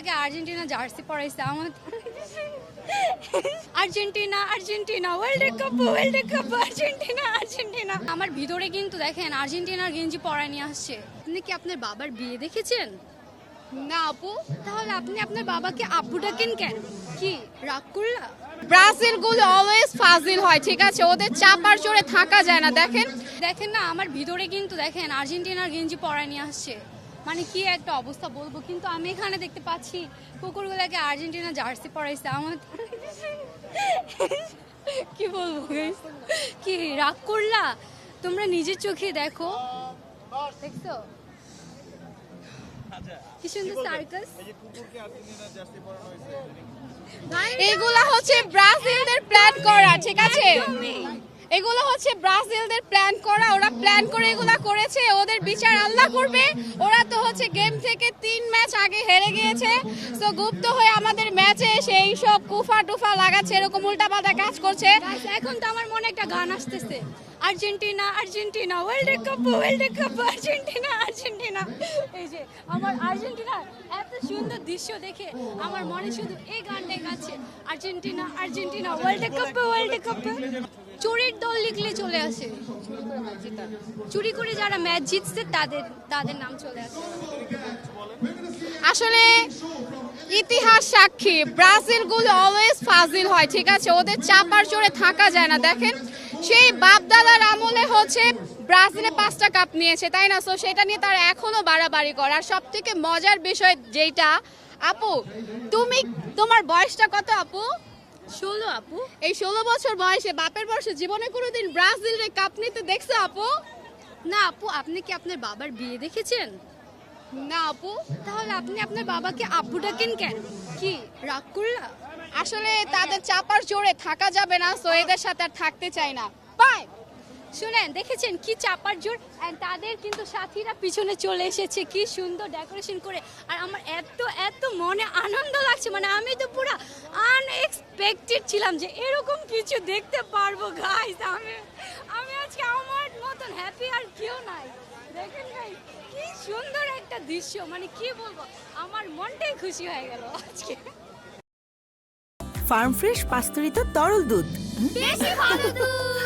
কুকুরগুলোকে Argentina jersey পরাইছে আমার Argentina Argentina world cup Argentina Argentina আমার ভিতরে কিন্তু দেখেন আর্জেন্টিনার গেঞ্জি পরায় নিয়ে আসছে। আপনি কি আপনার বাবার বিয়ে দেখেছেন? না আপু। তাহলে আপনি আপনার বাবাকে আব্বু ডাকেন কেন? কি রাগ করলা? ব্রাজিল গুলো অলওয়েজ ফাজিল হয়, ঠিক আছে, ওদের চাপার জোরে থাকা যায় না। দেখেন দেখেন না আমার ভিতরে কিন্তু দেখেন আর্জেন্টিনার গেঞ্জি পরায় নিয়ে আসছে, মানে কি একটা অবস্থা বলবো। কিন্তু আমি এখানে দেখতে পাচ্ছি কুকুরগুলোকে আর্জেন্টিনা জার্সি পরাইছে আমার কি বলবো guys? কি রাগ করলা? তোমরা নিজের চোখে দেখো, দেখছো কি সুন্দর সার্কাস। এগুলা হচ্ছে ব্রাজিলদের প্ল্যান করা, ঠিক আছে, এগুলো হচ্ছে ব্রাজিলদের প্ল্যান করা। ওরা প্ল্যান করে এগুলা করেছে, ওদের বিচার আল্লাহ করবে। ওরা তো হচ্ছে গেম থেকে 3 ম্যাচ আগে হেরে গিয়েছে, তো গুপ্ত হয়ে আমাদের ম্যাচে এসে এইসব কুফা টুফা লাগাচ্ছে, এরকম উল্টাপাল্টা কাজ করছে। Guys, এখন তো আমার মনে একটা গান আসতেছে, Argentina Argentina world cup Argentina Argentina. এই যে আমার আর্জেন্টিনা এত সুন্দর দৃশ্য দেখে আমার মনে শুধু এই গানটাই গাচ্ছে, আর্জেন্টিনা আর্জেন্টিনা ওয়ার্ল্ড কাপ। চোরের দল লিখলে চলে আসে, চুরি করে যারা ম্যাচ জিতছে তাদের নাম চলে আসে। আসলে ইতিহাস সাক্ষী ব্রাজিল গুলো অলওয়েজ ফাজিল হয়, ঠিক আছে, ওদের চাপার জোরে থাকা যায় না। দেখেন সেই বাপদাদার আমলে হচ্ছে ব্রাজিলে 5টা কাপ নিয়েছে, তাই না? সো সেটা নিয়ে তারা এখনো বাড়াবাড়ি করে। আর সব থেকে মজার বিষয় যেটা, আপু তোমার বয়সটা কত আপু? 16 আপু। এই 16 বছর বয়সে বাপের বয়সে জীবনে কোনোদিন ব্রাজিলের কাপ নিতে দেখছো আপু? না আপু, আপনি কি আপনার বাবার বিয়ে দেখেছেন? না আপু। তাহলে আপনি আপনার বাবাকে আব্বু ডাকেন কেন? কি রাগ করলা? আসলে তাদের চাপার জোরে থাকা যাবে না, সো এদের সাথে আর থাকতে চাই না। বাই। শুনেন, দেখেছেন কি চাপার জোর, and তাদের কিন্তু সাথীরা পিছনে চলে এসেছে কি সুন্দর ডেকোরেশন করে। আর আমার এত মনে আনন্দ লাগছে, মানে আমি তো পুরো আনএক্সপেক্টেড ছিলাম যে এরকম কিছু দেখতে পারবো গাইস। আমি আজকে আমার মতন হ্যাপি আর কেউ নাই। দেখেন গাইস কি সুন্দর একটা দৃশ্য, মানে কি বলবো, আমার মনটাই খুশি হয়ে গেল আজকে। ফার্ম ফ্রেশ পাস্তুরিত তরল দুধ। বেশি ভালো দুধ।